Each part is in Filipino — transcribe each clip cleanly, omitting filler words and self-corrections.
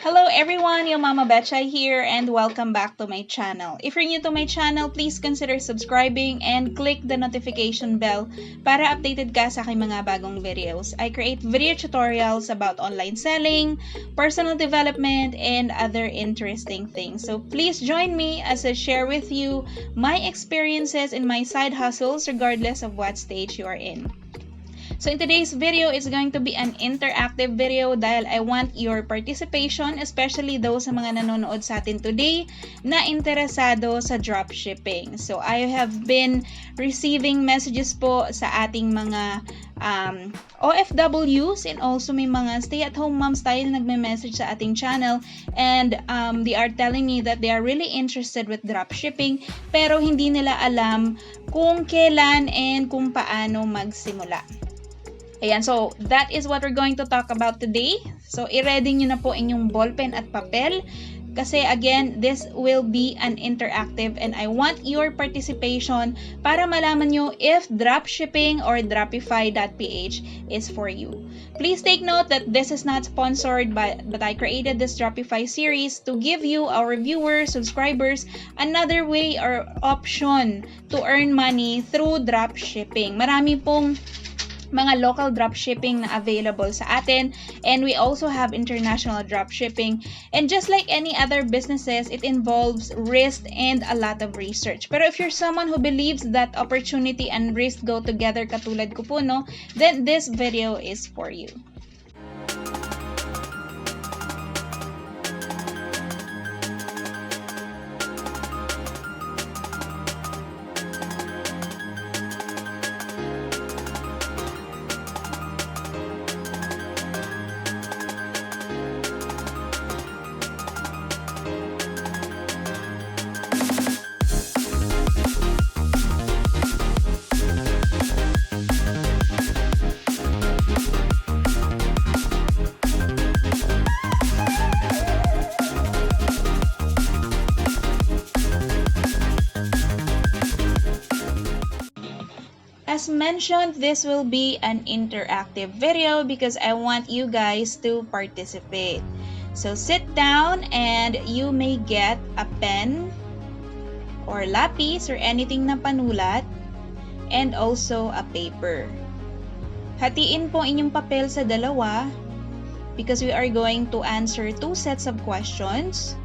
Hello everyone, yung Mama Betchay here and welcome back to my channel. If you're new to my channel, please consider subscribing and click the notification bell para updated ka sa aking mga bagong videos. I create video tutorials about online selling, personal development, and other interesting things. So please join me as I share with you my experiences in my side hustles regardless of what stage you are in. So in today's video, it's going to be an interactive video dahil I want your participation, especially those sa mga nanonood sa atin today na interesado sa dropshipping. So I have been receiving messages po sa ating mga OFWs and also may mga stay-at-home moms tayo na nagme-message sa ating channel and they are telling me that they are really interested with dropshipping pero hindi nila alam kung kailan and kung paano magsimula. Ayan, so that is what we're going to talk about today. So, i-ready nyo na po inyong ballpen at papel. Kasi again, this will be an interactive and I want your participation para malaman nyo if dropshipping or Dropify.ph is for you. Please take note that this is not sponsored but I created this Dropify series to give you, our viewers, subscribers, another way or option to earn money through dropshipping. Marami pong mga local dropshipping na available sa atin and we also have international dropshipping, and just like any other businesses, it involves risk and a lot of research. Pero if you're someone who believes that opportunity and risk go together katulad ko po, no, then this video is for you. As mentioned, this will be an interactive video because I want you guys to participate. So sit down and you may get a pen or lapis or anything na panulat and also a paper. Hatiin po inyong papel sa dalawa because we are going to answer two sets of questions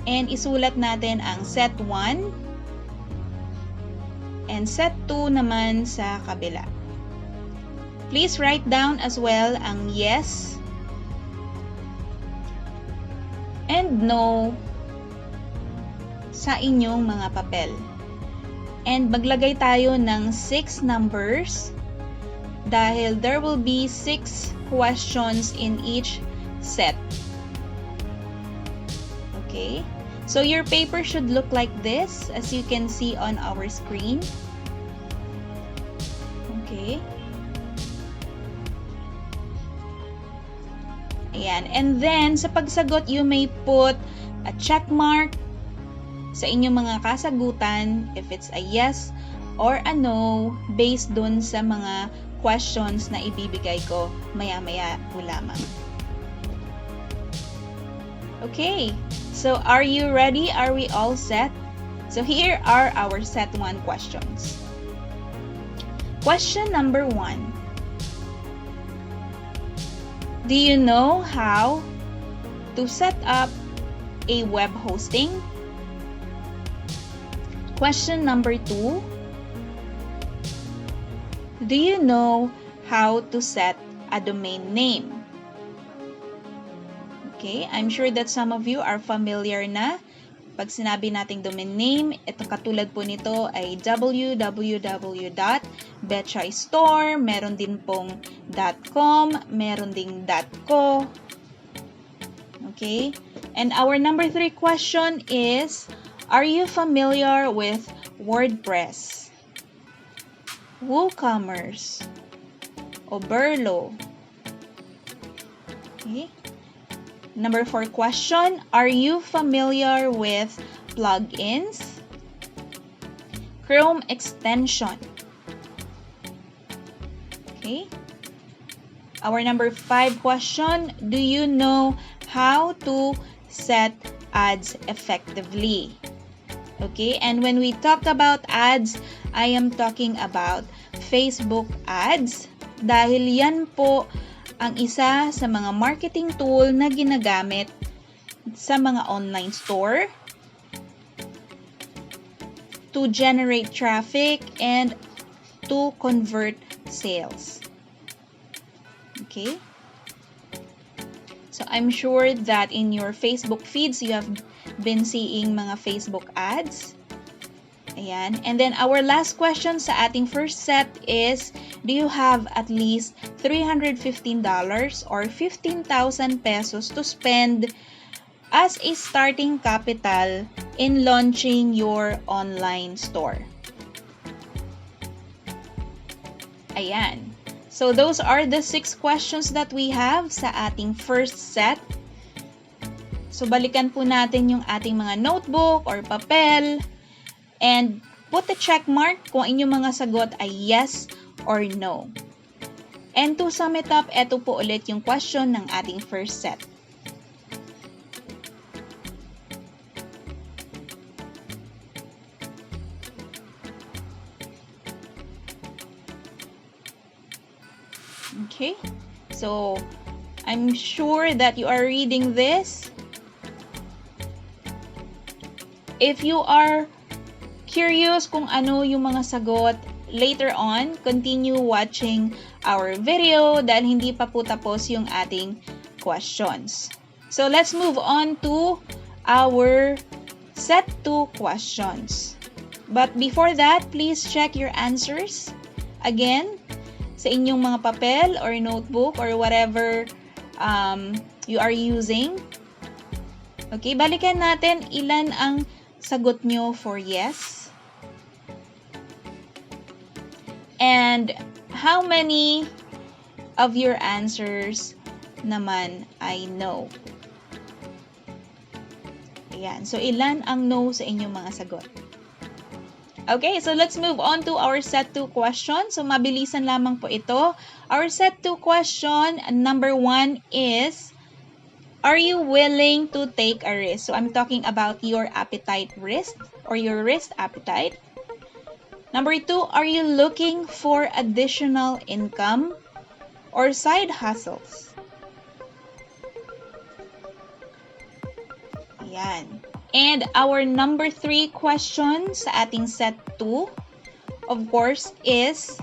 and isulat natin ang set 1 and set 2 naman sa kabila. Please write down as well ang yes and no sa inyong mga papel. And maglagay tayo ng 6 numbers dahil there will be 6 questions in each set. Okay? So your paper should look like this as you can see on our screen. Okay. Ayan. And then, sa pagsagot, you may put a check mark sa inyong mga kasagutan if it's a yes or a no based dun sa mga questions na ibibigay ko maya-maya po lamang. Okay. So, are you ready? Are we all set? So, here are our set 1 questions. Question number 1. Do you know how to set up a web hosting? Question number 2. Do you know how to set a domain name? Okay, I'm sure that some of you are familiar na. Pag sinabi nating domain name, ito katulad po nito ay www.betchaystore, meron din pong .com, meron ding .co. Okay? And our number 3 question is, are you familiar with WordPress, WooCommerce, o Berlo? Okay? Number 4 question, are you familiar with plugins, Chrome extension? Okay. Our number 5 question, do you know how to set ads effectively? Okay, and when we talk about ads, I am talking about Facebook ads dahil yan po ang isa sa mga marketing tool na ginagamit sa mga online store to generate traffic and to convert sales. Okay? So I'm sure that in your Facebook feeds, you have been seeing mga Facebook ads. Ayan. And then our last question sa ating first set is, do you have at least $315 or 15,000 pesos to spend as a starting capital in launching your online store? Ayan. So those are the 6 questions that we have sa ating first set. So balikan po natin yung ating mga notebook or papel and put a check mark kung inyong mga sagot ay yes or no. And to sum it up, eto po ulit yung question ng ating first set. Okay, so I'm sure that you are reading this. If you are curious kung ano yung mga sagot, later on, continue watching our video dahil hindi pa po tapos yung ating questions. So let's move on to our set 2 questions. But before that, please check your answers. Again, sa inyong mga papel or notebook or whatever you are using. Okay, balikan natin ilan ang sagot nyo for yes. And how many of your answers naman ay no. Ayan, so ilan ang no sa inyong mga sagot. Okay, so let's move on to our set 2 question. So mabilisan lamang po ito. Our set 2 question, number 1 is, are you willing to take a risk? So I'm talking about your appetite risk or your risk appetite. Number 2, are you looking for additional income or side hustles? Ayan. And our number 3 question sa ating set 2, of course, is,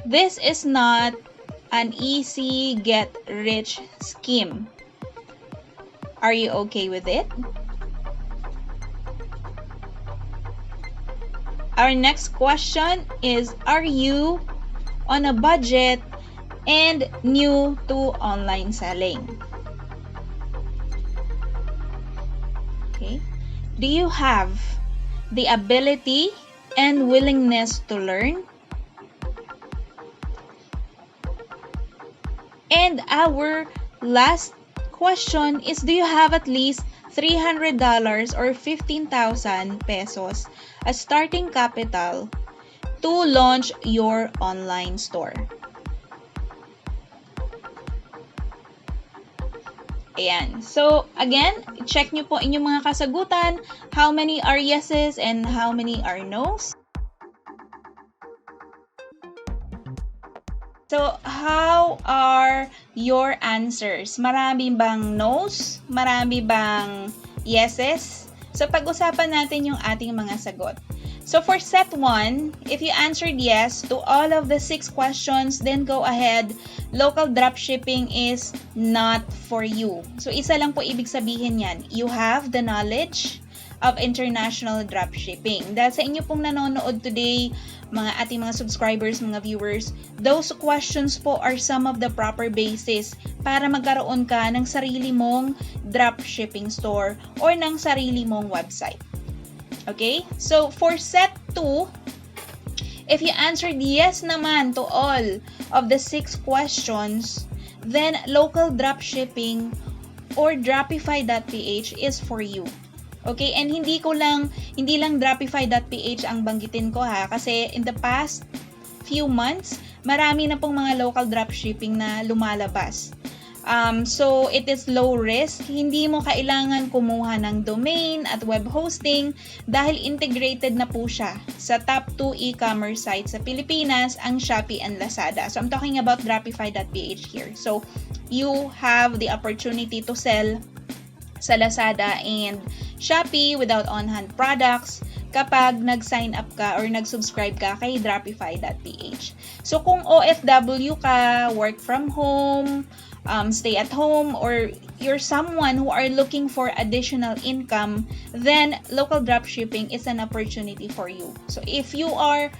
this is not an easy get-rich scheme. Are you okay with it? Our next question is, are you on a budget and new to online selling? Okay. Do you have the ability and willingness to learn? And our last question is, do you have at least $300 or 15,000 pesos as starting capital to launch your online store? Ayan. So, again, check nyo po inyong mga kasagutan. How many are yeses and how many are nos? So, how are your answers? Marami bang nos? Marami bang yeses? So, pag-usapan natin yung ating mga sagot. So, for set 1, if you answered yes to all of the 6 questions, then go ahead. Local dropshipping is not for you. So, isa lang po ibig sabihin yan. You have the knowledge of international dropshipping. Dahil sa inyo pong nanonood today, mga ating mga subscribers, mga viewers, those questions po are some of the proper basis para magkaroon ka ng sarili mong dropshipping store or ng sarili mong website. Okay? So, for set 2, if you answered yes naman to all of the 6 questions, then local dropshipping or Dropify.ph is for you. Okay? And hindi lang Dropify.ph ang banggitin ko ha, kasi in the past, few months, marami na pong mga local dropshipping na lumalabas. So, it is low risk. Hindi mo kailangan kumuha ng domain at web hosting dahil integrated na po siya sa top 2 e-commerce sites sa Pilipinas, ang Shopee and Lazada. So, I'm talking about Dropify.ph here. So, you have the opportunity to sell sa Lazada and Shopee without on-hand products kapag nag-sign up ka or nag-subscribe ka kay Dropify.ph. So, kung OFW ka, work from home, stay at home, or you're someone who are looking for additional income, then local dropshipping is an opportunity for you. So if you are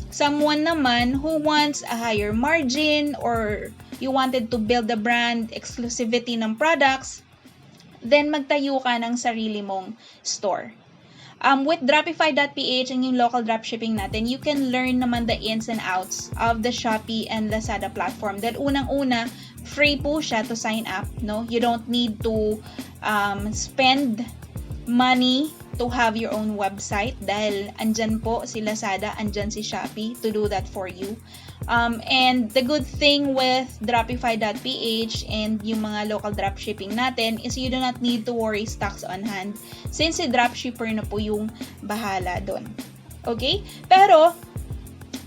someone naman who wants a higher margin or you wanted to build a brand exclusivity ng products, then magtayo ka ng sarili mong store. With Dropify.ph and yung local dropshipping natin, you can learn naman the ins and outs of the Shopee and Lazada platform. Dahil unang-una, free po siya to sign up, no? You don't need to spend money to have your own website dahil andyan po si Lazada, andyan si Shopee to do that for you. And the good thing with Dropify.ph and yung mga local dropshipping natin is you do not need to worry stocks on hand since si dropshipper na po yung bahala doon. Okay? Pero,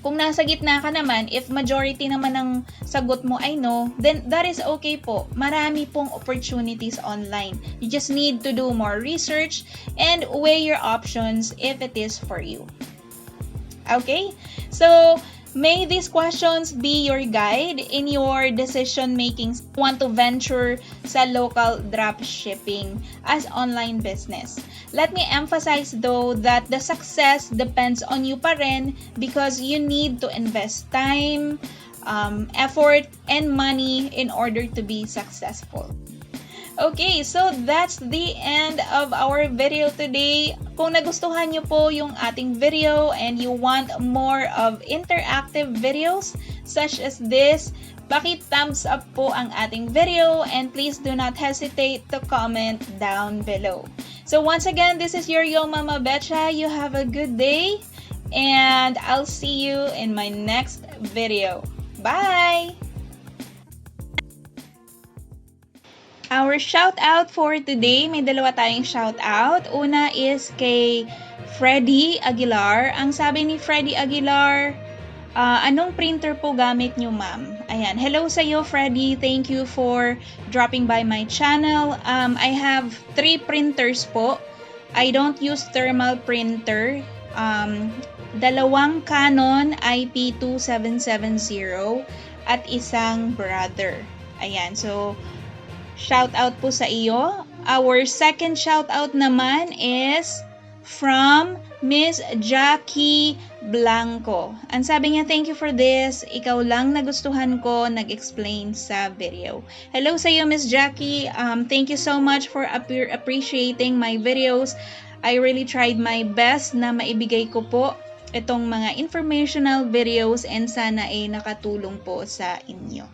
kung nasa gitna ka naman, if majority naman ng sagot mo ay no, then that is okay po. Marami pong opportunities online. You just need to do more research and weigh your options if it is for you. Okay? So, may these questions be your guide in your decision making. Want to venture sa local dropshipping as online business. Let me emphasize though that the success depends on you pa rin because you need to invest time, effort, and money in order to be successful. Okay, so that's the end of our video today. Kung nagustuhan nyo po yung ating video and you want more of interactive videos such as this, paki-thumbs up po ang ating video and please do not hesitate to comment down below. So once again, this is your Yo Mama Betcha. You have a good day and I'll see you in my next video. Bye! Our shout out for today, may dalawa tayong shout out. Una is kay Freddy Aguilar. Ang sabi ni Freddy Aguilar, anong printer po gamit nyo, ma'am? Ayan. Hello sa iyo, Freddy. Thank you for dropping by my channel. I have 3 printers po. I don't use thermal printer. Dalawang Canon IP2770 at isang Brother. Ayan. So, shout out po sa iyo. Our second shout out naman is from Miss Jackie Blanco. Ang sabi niya, thank you for this. Ikaw lang nagustuhan ko nag-explain sa video. Hello sa iyo, Miss Jackie. Thank you so much for appreciating my videos. I really tried my best na maibigay ko po itong mga informational videos and sana ay nakatulong po sa inyo.